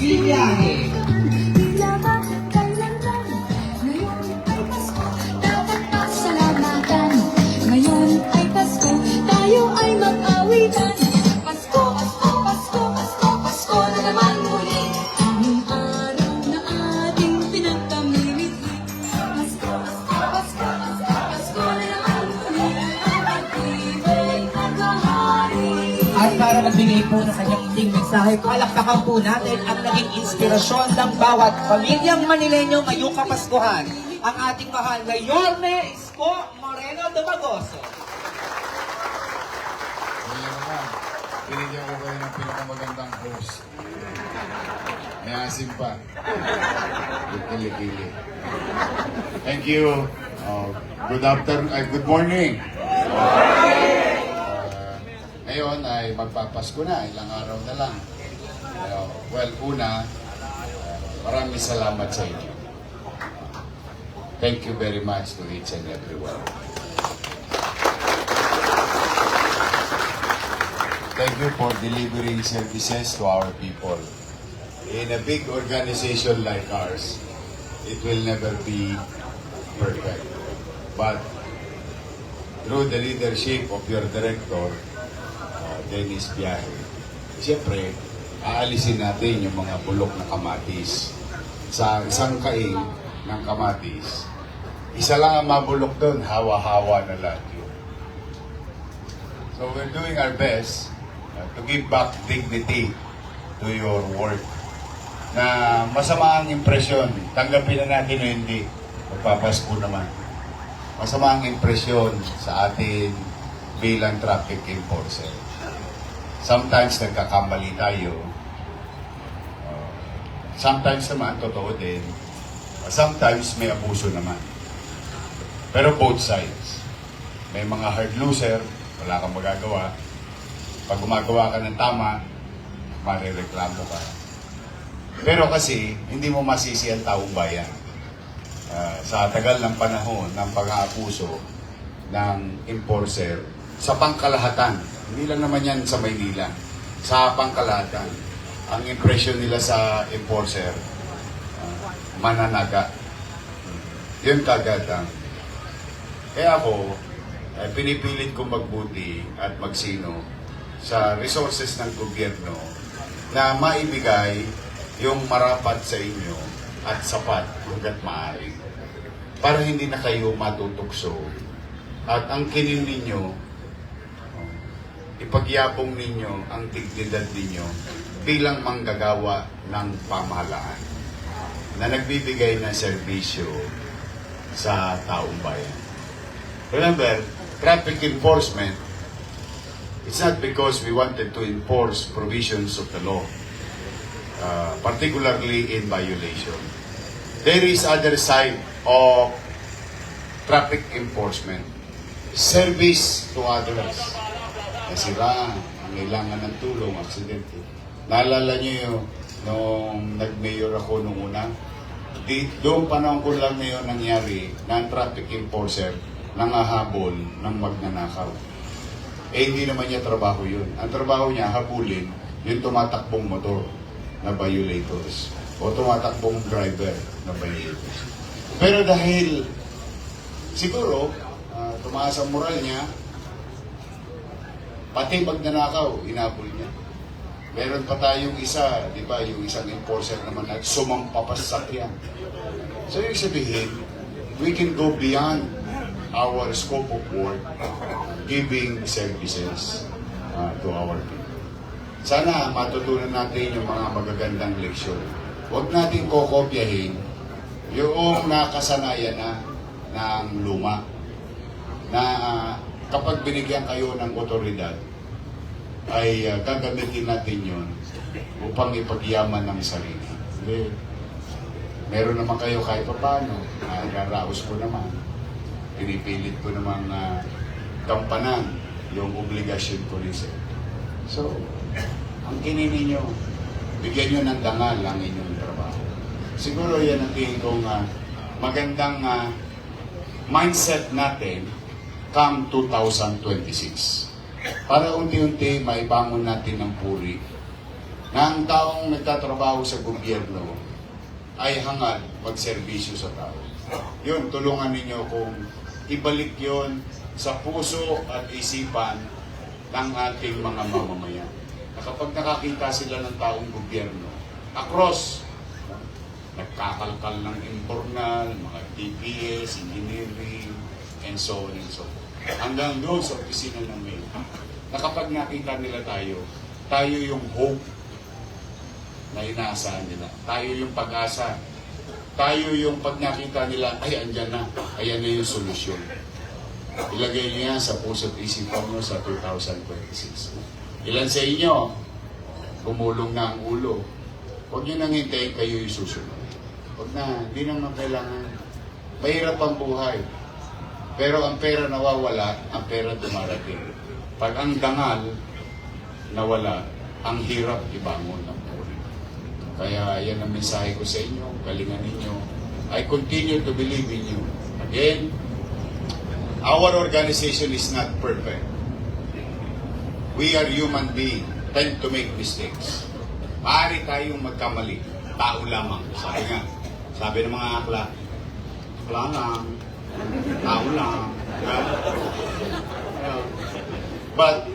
biyahe. Dapat pasalamatan. Ngayon ay Pasko, tayo ay mag-awitan. Pasko, Pasko, Pasko, Pasko, Pasko na naman muli. Ang araw na ating pinagtamimiti. Pasko, Pasko, Pasko, Pasko, Pasko na naman muli. Ang pag-ibig at bahari. At para magbigay po ng kanyang iting mensahe, palakpakan po natin ang naging inspirasyon ng bawat pamilyang Manileño ngayong Kapaskuhan, ang ating mahal na Yorme Isko Moreno Dumagoso. Kaya naman, pinigyan ko kayo ng pinakamagandang host. May asim pa. Kili-kili. Thank you. Good afternoon, good morning. Ngayon ay magpapasko na, ilang araw na lang. Well, una, maraming salamat sa inyo. Thank you very much to each and everyone. Thank you for delivering services to our people. In a big organization like ours, it will never be perfect. But through the leadership of your director, Dennis Biyahe, siyempre, aalisin natin yung mga bulok na kamatis. Sa isang kaing ng kamatis, isa lang ang mabulok doon, hawa-hawa na lahat yun. So we're doing our best to give back dignity to your work. Na masama ang impresyon, tanggapin na natin o hindi, magpapasko naman. Masama ang impresyon sa atin bilang traffic enforcer. Sometimes nagkakamali tayo. Sometimes naman, totoo din. Sometimes may abuso naman. Pero both sides. May mga hard loser, wala kang magagawa. Pag gumagawa ka ng tama, marireklamo ka. Pero kasi, hindi mo masisi ang taong bayan. Sa tagal ng panahon ng pag-aabuso ng enforcer, sa pangkalahatan, hindi lang naman yan sa Maynila, sa pangkalahatan, ang impression nila sa enforcer, mananaga. Yun kagad ang. Kaya ako, pinipilit kong magbuti at magsino sa resources ng gobyerno na maibigay yung marapat sa inyo at sapat hanggat maaari para hindi na kayo matutukso at ang kinin ninyo, ipagyabong ninyo ang dignidad ninyo bilang manggagawa ng pamahalaan na nagbibigay ng serbisyo sa taong bayan. Remember, traffic enforcement, it's not because we wanted to enforce provisions of the law, particularly in violation. There is other side of traffic enforcement, service to others. Nasira, ang kailangan ng tulong, aksidente. Naalala niyo yun, nung nag-mayor ako nung una, doon panahon ko lang na yun nangyari na ang traffic enforcer nangahabol ng magnanakaw. Hindi naman niya trabaho yun. Ang trabaho niya, habulin yung tumatakbong motor na violators o tumatakbong driver na violators. Pero dahil siguro, tumaas ang moral niya, pati magnanakaw, inabol niya. Meron pa tayong isa, di ba, yung isang enforcer naman na sumampapasakyan. So yung sabihin, we can go beyond our scope of work giving services to our people. Sana matutunan natin yung mga magagandang leksyon. Huwag natin kokopyahin yung nakasanayan na ng luma na kapag binigyan kayo ng otoridad, ay gagamitin natin yun upang ipagyaman ng sarili. Hindi. Meron naman kayo kahit pa paano, nagaraos ko naman, pinipilit ko namang gampanan yung obligasyon ko rin sir. So, ang kininin nyo, bigyan nyo ng dangal ang inyong trabaho. Siguro yan ang tingin kong magandang mindset natin come 2026. Para unti-unti maibangon natin ng puri na ang taong nagtatrabaho sa gobyerno ay hangad magserbisyo sa tao. Yun, tulungan ninyo kung ibalik yon sa puso at isipan ng ating mga mamamayan. Na kapag nakakita sila ng taong gobyerno, across, nagkakalkal ng informal, mga TPS, engineering, and so on and so on. Hanggang doon sa opisina ng mayor, na kapag nakita nila tayo yung hope na inaasahan nila. Tayo yung pag-asa. Tayo yung pag nakita nila, ay, andyan na. Ayan na yung solusyon. Ilagay niyo yan sa puso't isipan nyo sa 2026. Ilan sa inyo, gumulong na ang ulo. Huwag nyo nang hintayin kayo yung susunod. Huwag na, hindi naman kailangan. Mahirap ang buhay. Pero ang pera nawawala, ang pera dumarating. Pag ang dangal nawala, ang hirap ibangon ng buhay. Kaya yan ang mensahe ko sa inyo, galingan ninyo. I continue to believe in you. Again, our organization is not perfect. We are human beings, tend to make mistakes. Maaari tayong magkamali. Tao lamang. Sabi ng mga akla, akla lang, tao lang. But,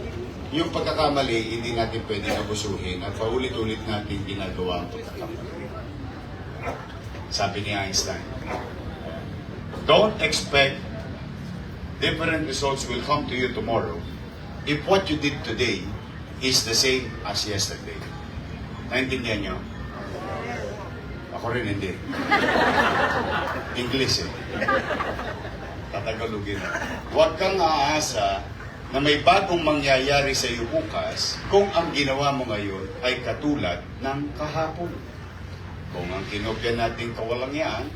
yung pagkakamali, hindi natin pwedeng abusuhin at paulit-ulit natin ginagawa ang pagkakamali. Sabi ni Einstein, don't expect different results will come to you tomorrow if what you did today is the same as yesterday. Naintindihan nyo? Ako rin hindi. English eh. Tatagalogin. Huwag kang aasa na may bagong mangyayari sa iyo bukas kung ang ginawa mo ngayon ay katulad ng kahapon. Kung ang kinopya natin kawalangyaan,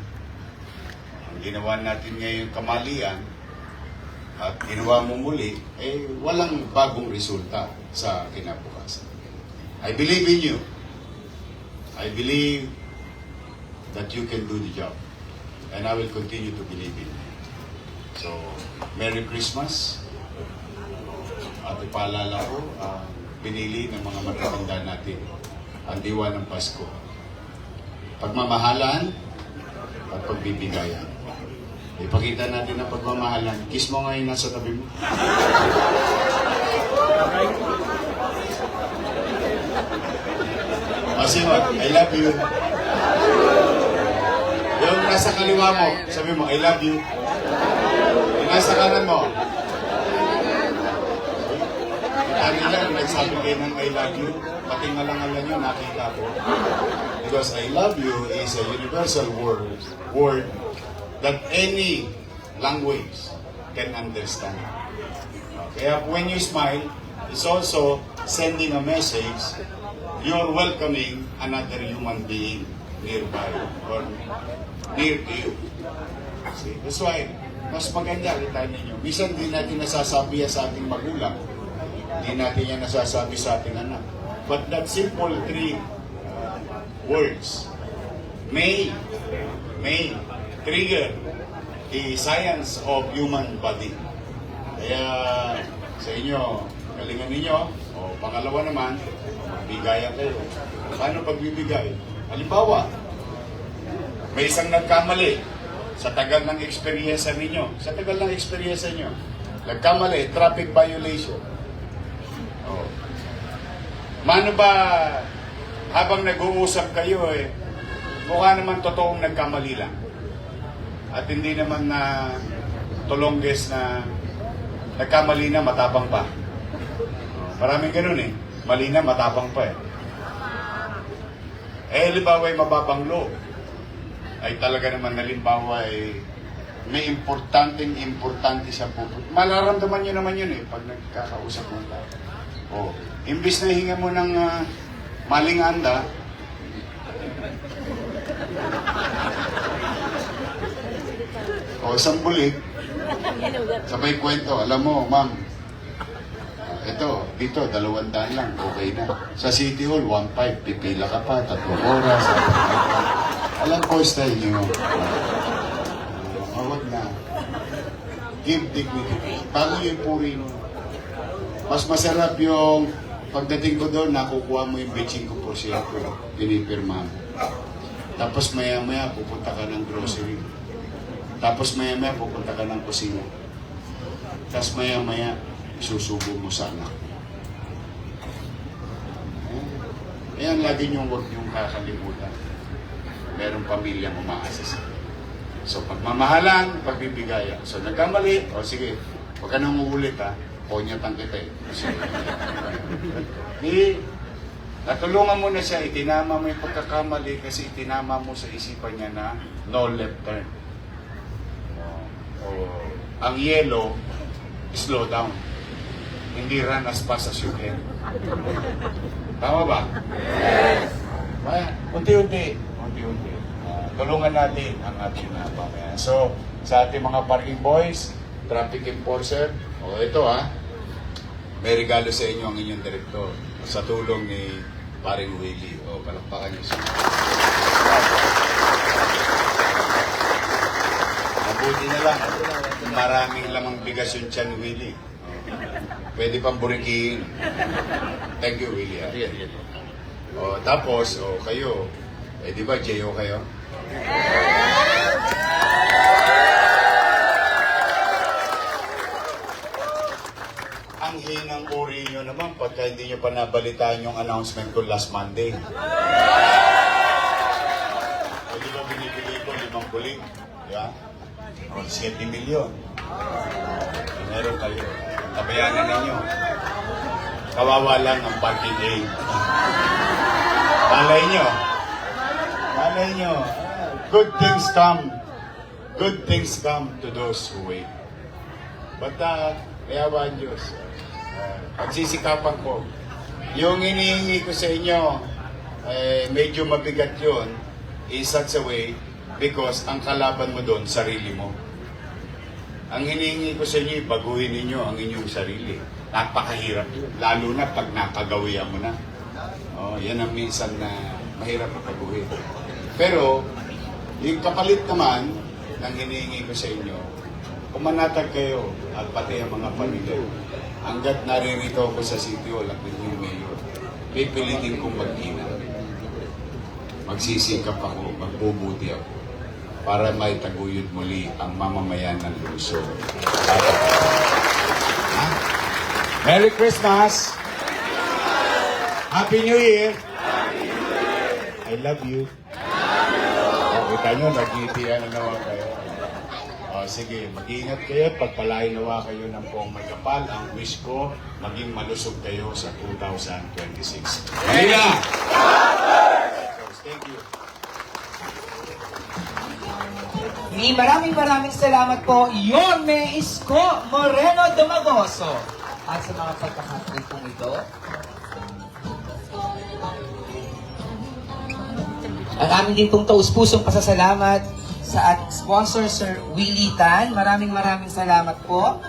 ang ginawa natin ngayon kamalian, at ginawa mo muli, eh walang bagong resulta sa kinabukasan. I believe in you. I believe that you can do the job. And I will continue to believe in you. So, Merry Christmas. At ipaalala ko, pinili ng mga matatanda natin ang diwa ng Pasko. Pagmamahalan at pagbibigayan. Ipakita natin ang pagmamahalan. Kiss mo ngayon nasa tabi mo. Kasi I love you. Yung nasa kaliwa mo, sabi mo, I love you. Yung nasa kanan mo, kanila, nagsabi kayo ng I love you, pati ngalangalan nyo, nakita ko. Because I love you is a universal word that any language can understand. Kaya when you smile, it's also sending a message, you're welcoming another human being nearby or near to you. See? That's why, mas maganda kita ninyo. Minsan din natin nasasabi yan sa ating magulang. Hindi natin yan nasasabi sa ating anak. But that simple three words may trigger the science of human body. Kaya sa inyo, galingan ninyo, o pangalawa naman, magbigayan kayo. Paano pagbibigay? Halimbawa, may isang nagkamali sa tagal ng experience ninyo. Sa tagal ng experience nyo, nagkamali, traffic violation. Mano ba, habang nag-uusap kayo mukha naman totoong nagkamali lang. At hindi naman na tulongges na nagkamali na, matapang pa. Maraming ganun mali na, matapang pa halimbawa ay mababang loob. Ay talaga naman halimbawa may importante siya po. Malaramdaman nyo naman yun pag nagkakausap mo tayo. Imbis na hinga mo ng maling anda, isang bulig, sabay kwento, alam mo, ma'am, ito, dito, 200 lang, okay na. Sa City Hall, 1.5, pipila ka pa, 3 oras. Alam ko, style nyo. Huwag na. Give dignity. Bago yung puri mo. Mas masarap yung pagdating ko doon, nakukuha mo yung 25%, pinipirma mo. Tapos maya-maya, pupunta ka ng grocery. Tapos maya-maya, pupunta ka ng kusina. Tapos maya-maya, isusubo mo sa anak. Ayan, lagi niyong huwag niyong kakalimutan. Merong pamilyang umaasa sa inyo. So, pagmamahalan, pagbibigayan. So, nagkamali, o sige, huwag ka nang uulit ha. Ponyatan kita eh. So, natulungan mo na siya, itinama mo yung pagkakamali kasi itinama mo sa isipan niya na no left turn. O, ang yellow, slow down. Hindi run as fast as you can. Tama ba? Yes. Unti-unti. Unti-unti. Tulungan natin ang ating pamayan. So, sa ating mga parking boys, traffic enforcer, o ito may regalo sa inyo ang inyong direktor sa tulong ni Paring Willie. O, palakpakan niyo siya. Mabuti na lang. Maraming lamang bigas yung tiyan ni Willie. Pwede pang burikihin. Thank you, Willie. O, tapos, kayo, di ba, J.O. kayo? Ang hinang uri nyo naman pagka hindi nyo pa nabalitaan yung announcement ko last Monday. Di ba binibili ko 5 bulig? Di ba? 7 milyon. Meron kayo. Tabayanan ninyo. Kawawa lang ang parking aid. Malay nyo. Malay nyo. Good things come to those who wait. But kayawa ang Diyos. Pagsisikapan ko. Yung inihingi ko sa inyo, medyo mabigat yun in such a way because ang kalaban mo doon, sarili mo. Ang hinihingi ko sa inyo, baguhin ninyo ang inyong sarili. Napakahirap yun. Lalo na pag nakagawian mo na. Yan ang minsan na mahirap paguhin. Pero, yung kapalit naman ng hinihingi ko sa inyo, kumanatag kayo at pati ang mga pamilya. Hanggat naririto ako sa City Hall at yung mayor, pipilitin kong mag-ingat. Magsisikap ako, magbubuti ako para may taguyod muli ang mamamayan ng lungsod. Merry Christmas! Happy New Year! I love you. Kita nyo, nag-iitian na naman kayo. Sige, mag-iingat kayo. Pagpalain nawa kayo ng pong may kapal. Ang wish ko, maging malusog kayo sa 2026. Manila! Thank you. Maraming salamat po, Yorme Isko Moreno Domagoso. At sa mga pagkakataon po ito, ang amin din pong taus-pusong pasasalamat sa ating sponsor, Sir Willie Tan. Maraming salamat po.